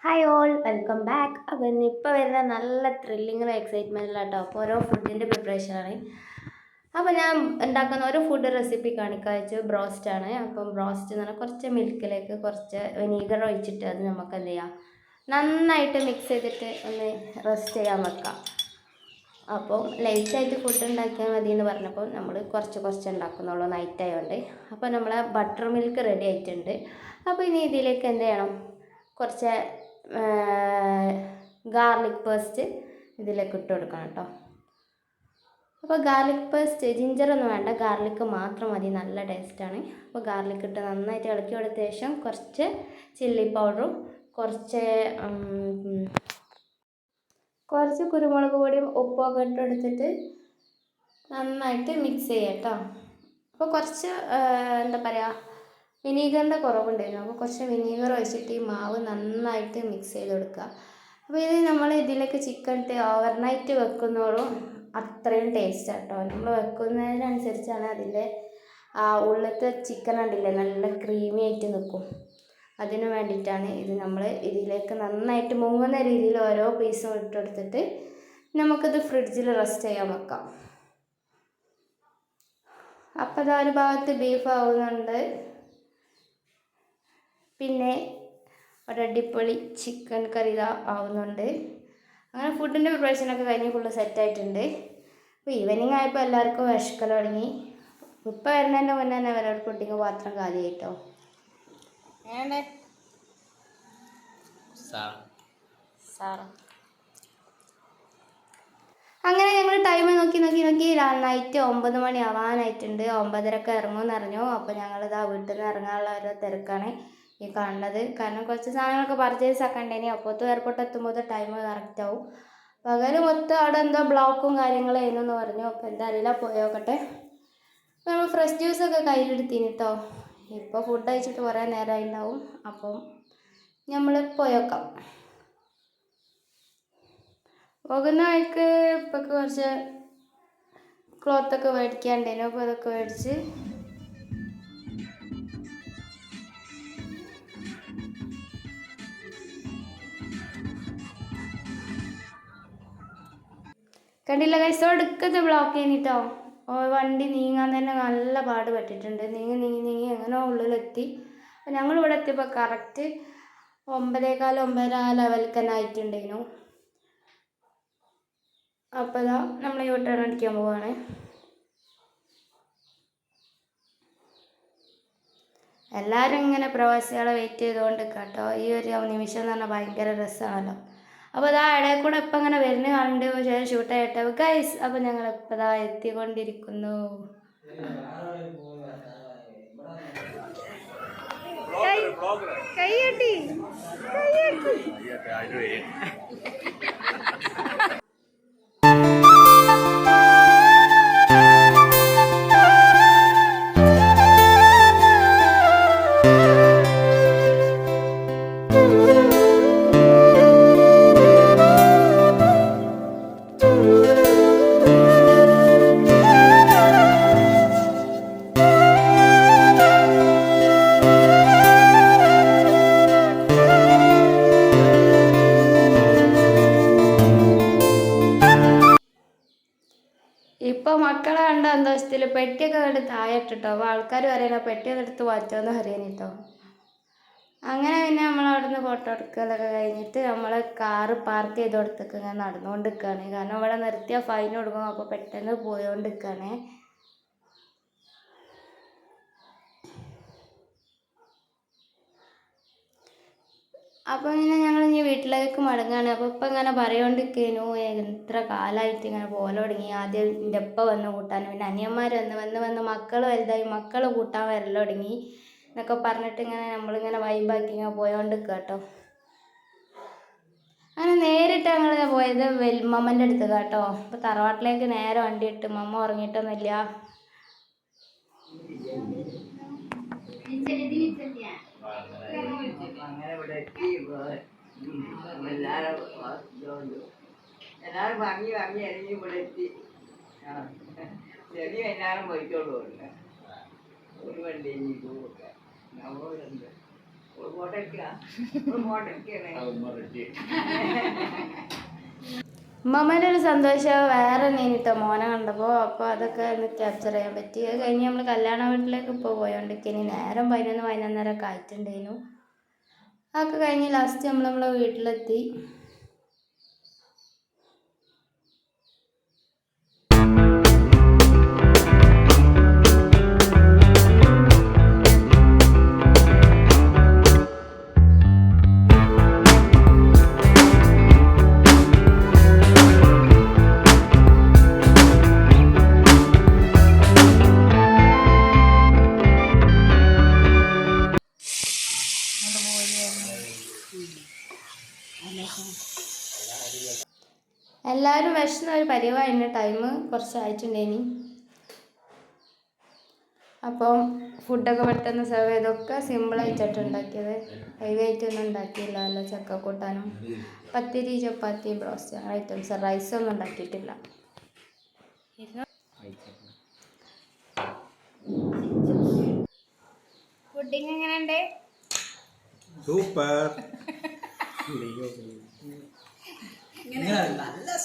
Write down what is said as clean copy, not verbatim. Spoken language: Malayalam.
Hi all, welcome back. അപ്പോൾ ഇപ്പോൾ വരുന്ന നല്ല ത്രില്ലിങ്ങും എക്സൈറ്റ്മെൻറ്റിലാട്ടോ. അപ്പോൾ ഓരോ ഫുഡിൻ്റെ പ്രിപ്പറേഷനാണ്. അപ്പോൾ ഞാൻ ഉണ്ടാക്കുന്ന ഒരു ഫുഡ് റെസിപ്പി കാണിക്കാഴ്ച ബ്രോസ്റ്റാണ്. അപ്പം ബ്രോസ്റ്റ് എന്ന് പറഞ്ഞാൽ കുറച്ച് മിൽക്കിലേക്ക് കുറച്ച് വിനീഗർ ഒഴിച്ചിട്ട് അത് നമുക്ക് എന്ത് ചെയ്യാം, നന്നായിട്ട് മിക്സ് ചെയ്തിട്ട് ഒന്ന് റെസ്റ്റ് ചെയ്യാൻ വെക്കാം. അപ്പോൾ ലൈറ്റായിട്ട് ഫുഡ് ഉണ്ടാക്കിയാൽ മതി എന്ന് പറഞ്ഞപ്പോൾ നമ്മൾ കുറച്ച് ഉണ്ടാക്കുന്നുള്ളൂ നൈറ്റ് ആയതുകൊണ്ട്. അപ്പോൾ നമ്മളെ ബട്ടർ മിൽക്ക് റെഡി ആയിട്ടുണ്ട്. അപ്പോൾ ഇനി ഇതിലേക്ക് എന്ത് ചെയ്യണം, കുറച്ച് ഗാർലിക് പേസ്റ്റ് ഇതിലേക്ക് ഇട്ട് കൊടുക്കണം കേട്ടോ. അപ്പോൾ ഗാർലിക് പേസ്റ്റ് ജിഞ്ചറൊന്നും വേണ്ട, ഗാർലിക്ക് മാത്രം മതി, നല്ല ടേസ്റ്റാണ്. അപ്പോൾ ഗാർലിക് ഇട്ട് നന്നായിട്ട് ഇളക്കി കൊടുത്ത ശേഷം കുറച്ച് ചില്ലി പൗഡറും കുറച്ച് കുരുമുളക് പൊടിയും ഉപ്പൊക്കെ ഇട്ടെടുത്തിട്ട് നന്നായിട്ട് മിക്സ് ചെയ്യാം കേട്ടോ. അപ്പോൾ കുറച്ച് എന്താ പറയുക, വിനീഗറിൻ്റെ കുറവുണ്ടായിരുന്നു. അപ്പോൾ കുറച്ച് വിനീഗർ ഒഴിച്ചിട്ട് ഈ മാവ് നന്നായിട്ട് മിക്സ് ചെയ്ത് കൊടുക്കുക. അപ്പോൾ ഇത് നമ്മൾ ഇതിലേക്ക് ചിക്കൻ ഇട്ട് ഓവർനൈറ്റ് വെക്കുന്നോളും അത്രയും ടേസ്റ്റ് കേട്ടോ. നമ്മൾ വെക്കുന്നതിനനുസരിച്ചാണ് അതിൻ്റെ ഉള്ളിലത്തെ ചിക്കൻ ഉണ്ടില്ലേ നല്ല ക്രീമി ആയിട്ട് നിൽക്കും. അതിന് വേണ്ടിയിട്ടാണ് ഇത് നമ്മൾ ഇതിലേക്ക് നന്നായിട്ട് മുങ്ങുന്ന രീതിയിൽ ഓരോ പീസും ഇട്ടെടുത്തിട്ട് നമുക്കിത് ഫ്രിഡ്ജിൽ റെസ്റ്റ് ചെയ്യാൻ വെക്കാം. അപ്പോൾ ഇതാ ഒരു ഭാഗത്ത് ബീഫ് ആവുന്നുണ്ട്, പിന്നെ ഒരടിപൊളി ചിക്കൻ കറി ഇതാ ആവുന്നുണ്ട്. അങ്ങനെ ഫുഡിൻ്റെ പ്രിപ്പറേഷനൊക്കെ കഴിഞ്ഞ് ഫുള്ള് സെറ്റായിട്ടുണ്ട്. അപ്പോൾ ഈവനിങ് ആയപ്പോൾ എല്ലാവർക്കും വിശക്കൽ തുടങ്ങി. ഇപ്പോൾ വരുന്നതിൻ്റെ മുന്നേ തന്നെ അവരോട് പുഡിങ് പാത്രം കാലിയായിട്ടോ. അങ്ങനെ ഞങ്ങൾ ടൈം നോക്കി നൈറ്റ് 9 മണി ആവാനായിട്ടുണ്ട്. 9:30 ഇറങ്ങുമെന്ന് അറിഞ്ഞു. അപ്പോൾ ഞങ്ങളിതാ വീട്ടിൽ നിന്ന് ഇറങ്ങാനുള്ള ഒരു തിരക്കാണ് ഈ കാണുന്നത്. കാരണം കുറച്ച് സാധനങ്ങളൊക്കെ പർച്ചേസ് ആക്കണ്ടേനി. അപ്പോൾ എയർപോർട്ട് എത്തുമ്പോൾ ടൈം കറക്റ്റ് ആവും. പകൽ മൊത്തം അവിടെ എന്തോ ബ്ലോക്കും കാര്യങ്ങളായിരുന്നു എന്ന് പറഞ്ഞു. അപ്പോൾ എന്താ അറിയില്ല, പോയോക്കട്ടെ. അപ്പോൾ നമ്മൾ ഫ്രഷ് ജ്യൂസൊക്കെ കയ്യിലെടുത്തിന് കേട്ടോ. ഇപ്പോൾ ഫുഡ് കഴിച്ചിട്ട് കുറേ നേരമായിട്ടുണ്ടാവും. അപ്പം നമ്മൾ പോയോക്കാം. പോകുന്ന വഴിക്ക് ഇപ്പോൾ കുറച്ച് ക്ലോത്തൊക്കെ മേടിക്കാണ്ടേനു. അപ്പോൾ അതൊക്കെ മേടിച്ച് കണ്ടില്ല കൈസോ എടുക്കത്തെ ബ്ലോക്ക് ചെയ്തിട്ടോ. വണ്ടി നീങ്ങാൻ തന്നെ നല്ല പാട് പെട്ടിട്ടുണ്ട്. നീങ്ങി എങ്ങനെ ഉള്ളിലെത്തി. അപ്പോൾ ഞങ്ങളിവിടെ എത്തിയപ്പോൾ കറക്റ്റ് 9:15 ലെവലിൽ തന്നെ ആയിട്ടുണ്ടായിരുന്നു. അപ്പോൾ ഇതാ നമ്മൾ യൂട്ടേൺ അടിക്കാൻ പോവാണ്. എല്ലാവരും ഇങ്ങനെ പ്രവാസികളെ വെയിറ്റ് ചെയ്തുകൊണ്ട് കേട്ടോ. ഈ ഒരു നിമിഷം എന്ന് പറഞ്ഞാൽ ഭയങ്കര രസമാണല്ലോ. അപ്പോൾ ഇതാ ഇടയിൽ കൂടെ ഇപ്പം ഇങ്ങനെ വരുന്ന കാണുന്നുണ്ട് ഷൂട്ട് ചെയ്യട്ടെ ഗൈസ്. അപ്പോൾ ഞങ്ങൾ ഇപ്പം ഇതാ എത്തിക്കൊണ്ടിരിക്കുന്നു. കൈയ്യട്ടി ഇപ്പോൾ മക്കളെ കണ്ട സന്തോഷത്തിൽ പെട്ടിയൊക്കെ കണ്ട് താഴെട്ടിട്ടോ. അപ്പോൾ ആൾക്കാർ പറയണ പെട്ടിയൊക്കെ എടുത്ത് മാറ്റുമെന്ന് പറയാനിട്ടോ. അങ്ങനെ പിന്നെ നമ്മളവിടെ നിന്ന് ഫോട്ടോ എടുക്കലൊക്കെ കഴിഞ്ഞിട്ട് നമ്മൾ കാറ് പാർക്ക് ചെയ്ത് കൊടുത്തൊക്കെ ഇങ്ങനെ നടന്നുകൊണ്ട് നിൽക്കുകയാണ്. കാരണം ഇവിടെ നിർത്തിയാൽ ഫൈൻ കൊടുക്കും. അപ്പോൾ പെട്ടെന്ന് പോയോണ്ട് നിൽക്കുകയാണ്. അപ്പോൾ ഇങ്ങനെ ഞങ്ങൾ ഇനി വീട്ടിലേക്ക് മടങ്ങുകയാണ്. അപ്പോൾ ഇപ്പം ഇങ്ങനെ പറയുകൊണ്ടിരിക്കുന്നു എത്ര കാലമായിട്ട് ഇങ്ങനെ പോലെ തുടങ്ങി. ആദ്യം എൻ്റെ ഉപ്പ വന്ന് കൂട്ടാൻ, പിന്നെ അനിയന്മാർ വന്ന് മക്കൾ വലുതായി, മക്കൾ കൂട്ടാൻ വരൽ തുടങ്ങി എന്നൊക്കെ പറഞ്ഞിട്ട് ഇങ്ങനെ നമ്മളിങ്ങനെ വൈബാക്കി ഇങ്ങനെ പോയോണ്ടിരിക്കുക കേട്ടോ. അങ്ങനെ നേരിട്ട് ഞങ്ങൾ പോയത് മമ്മൻ്റെ അടുത്ത് കേട്ടോ. അപ്പോൾ തറവാട്ടിലേക്ക് നേരെ വണ്ടി ഇട്ട്, മമ്മ ഉറങ്ങിയിട്ടൊന്നുമില്ല. എല്ലാവരും ഭംഗി ഇറങ്ങി ഇവിടെ എത്തി. ചെറിയ എല്ലാവരും പോയിക്കോളൂ. ഒരു വണ്ടി നമ്മളുണ്ട് ഉമ്മമ്മേൻ്റെ ഒരു സന്തോഷം വേറെ നേരിട്ടോ മോനെ കണ്ടപ്പോൾ. അപ്പോൾ അതൊക്കെ ഒന്ന് ക്യാപ്ചർ ചെയ്യാൻ പറ്റി. അത് കഴിഞ്ഞ് നമ്മൾ കല്യാണ വീട്ടിലേക്ക് ഇപ്പോൾ പോയോണ്ടിരിക്കനി നേരം 11-11:30 ആയിട്ടുണ്ടായിരുന്നു. അതൊക്കെ കഴിഞ്ഞ് ലാസ്റ്റ് നമ്മളെ വീട്ടിലെത്തി. എല്ലാവരും വിശന്ന ഒരു പരിവായിരുന്നു. ടൈം കുറച്ചായിട്ടുണ്ടേനി. അപ്പം ഫുഡൊക്കെ പെട്ടെന്ന് സെർവ് ചെയ്തൊക്കെ സിമ്പിളായിട്ടാണ് ഉണ്ടാക്കിയത്. ഹെവിയായിട്ടൊന്നും ഉണ്ടാക്കിയില്ല. നല്ല ചക്കക്കൂട്ടാനും പത്തിരി, ചപ്പാത്തി, ബ്രോസ്റ്റ് അങ്ങനെ ഐറ്റംസ്. റൈസൊന്നും ഉണ്ടാക്കിയിട്ടില്ല. ഫുഡിങ് എങ്ങനെയുണ്ട്? സൂപ്പർ. നല്ല